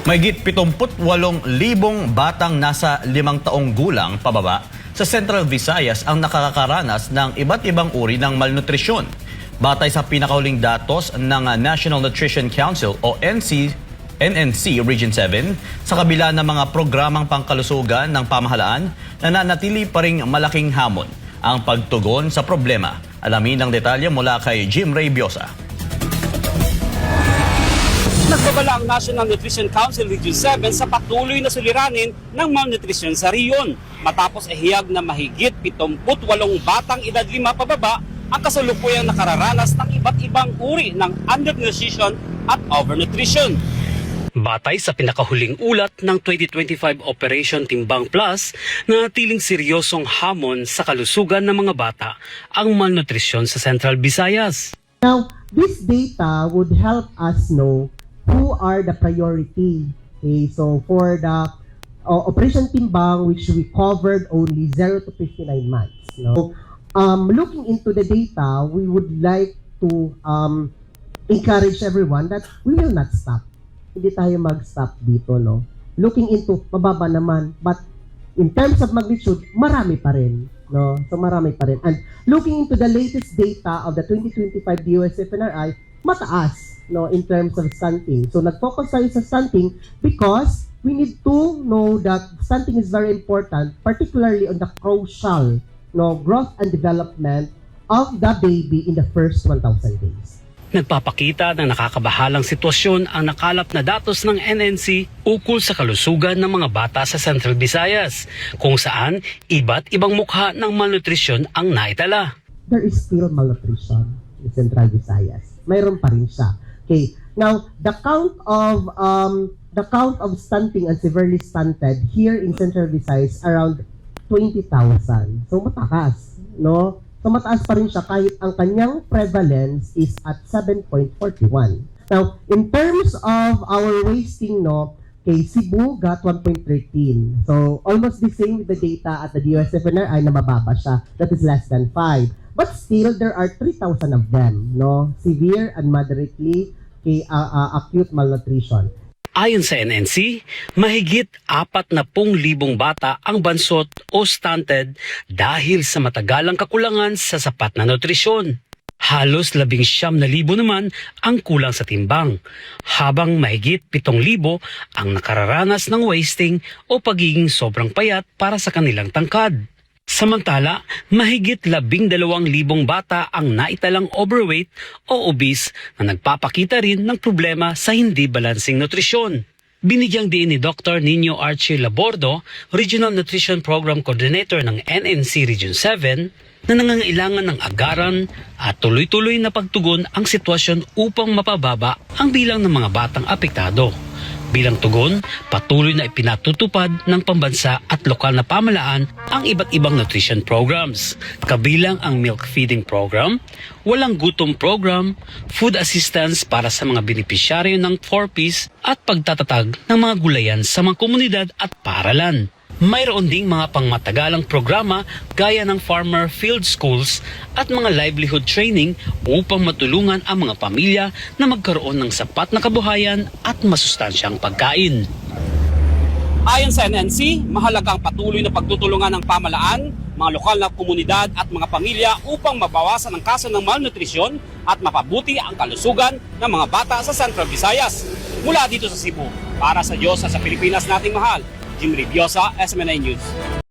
Mahigit 78,000 batang nasa 5 taong gulang pababa sa Central Visayas ang nakakaranas ng iba't ibang uri ng malnutrisyon. Batay sa pinakahuling datos ng National Nutrition Council o NNC Region 7, sa kabila ng mga programang pangkalusugan ng pamahalaan, nananatili pa ring malaking hamon ang pagtugon sa problema. Alamin ang detalye mula kay Jim Ray Biosa. Nagbabala ang National Nutrition Council Region 7 sa patuloy na suliranin ng malnutrisyon sa riyon matapos ihiyag na mahigit 78 batang edad 5 pababa ang kasalukuyang nakararanas ng iba't ibang uri ng undernutrition at overnutrition. Batay sa pinakahuling ulat ng 2025 Operation Timbang Plus, nanatiling seryosong hamon sa kalusugan ng mga bata ang malnutrisyon sa Central Visayas. Now, this data would help us know who are the priority. Okay, so for the Operation Timbang, which we covered only 0 to 59 months. No? Looking into the data, we would like to encourage everyone that we will not stop. Hindi tayo mag-stop dito, no? Looking into, mababa naman, but in terms of magnitude, marami pa rin, no? So marami pa rin. And looking into the latest data of the 2025 DOSFNRI, mataas, no, in terms of stunting. So nag-focus tayo sa stunting because we need to know that stunting is very important, particularly on the crucial, no, growth and development of the baby in the first 1,000 days. Nagpapakita ng nakakabahalang sitwasyon ang nakalap na datos ng NNC ukol sa kalusugan ng mga bata sa Central Visayas, kung saan iba't ibang mukha ng malnutrisyon ang naitala. There is still malnutrition in Central Visayas. Mayroon pa rin siya. Okay. Now, the count of stunting and severely stunted here in Central Visayas around 20,000. So mataas, no? So mataas pa rin siya kahit ang kanyang prevalence is at 7.41. Now, in terms of our wasting, no, kay Cebu got 1.13. So almost the same with the data at the DOSFNRI na mababa siya. That is less than 5. But still, there are 3,000 of them, no? Severe and moderately acute malnutrition. Ayon sa NNC, mahigit 40,000 bata ang bansot o stunted dahil sa matagalang kakulangan sa sapat na nutrisyon. Halos 19,000 naman ang kulang sa timbang, habang mahigit 7,000 ang nakararanas ng wasting o pagiging sobrang payat para sa kanilang tangkad. Samantala, mahigit 12,000 bata ang naitalang overweight o obese na nagpapakita rin ng problema sa hindi balansing nutrisyon. Binigyang diin ni Dr. Nino Archie Labordo, Regional Nutrition Program Coordinator ng NNC Region 7, na nangangailangan ng agaran at tuloy-tuloy na pagtugon ang sitwasyon upang mapababa ang bilang ng mga batang apektado. Bilang tugon, patuloy na ipinatutupad ng pambansa at lokal na pamahalaan ang iba't ibang nutrition programs, kabilang ang milk feeding program, walang gutom program, food assistance para sa mga benepisyaryo ng 4Ps at pagtatatag ng mga gulayan sa mga komunidad at paaralan. Mayroon ding mga pangmatagalang programa gaya ng farmer field schools at mga livelihood training upang matulungan ang mga pamilya na magkaroon ng sapat na kabuhayan at masustansyang pagkain. Ayon sa NNC, mahalaga ang patuloy na pagtutulungan ng pamahalaan, mga lokal na komunidad at mga pamilya upang mabawasan ang kaso ng malnutrisyon at mapabuti ang kalusugan ng mga bata sa Central Visayas. Mula dito sa Cebu, para sa Diyos at sa Pilipinas nating mahal, Jim Ray Biosa, SMNI News.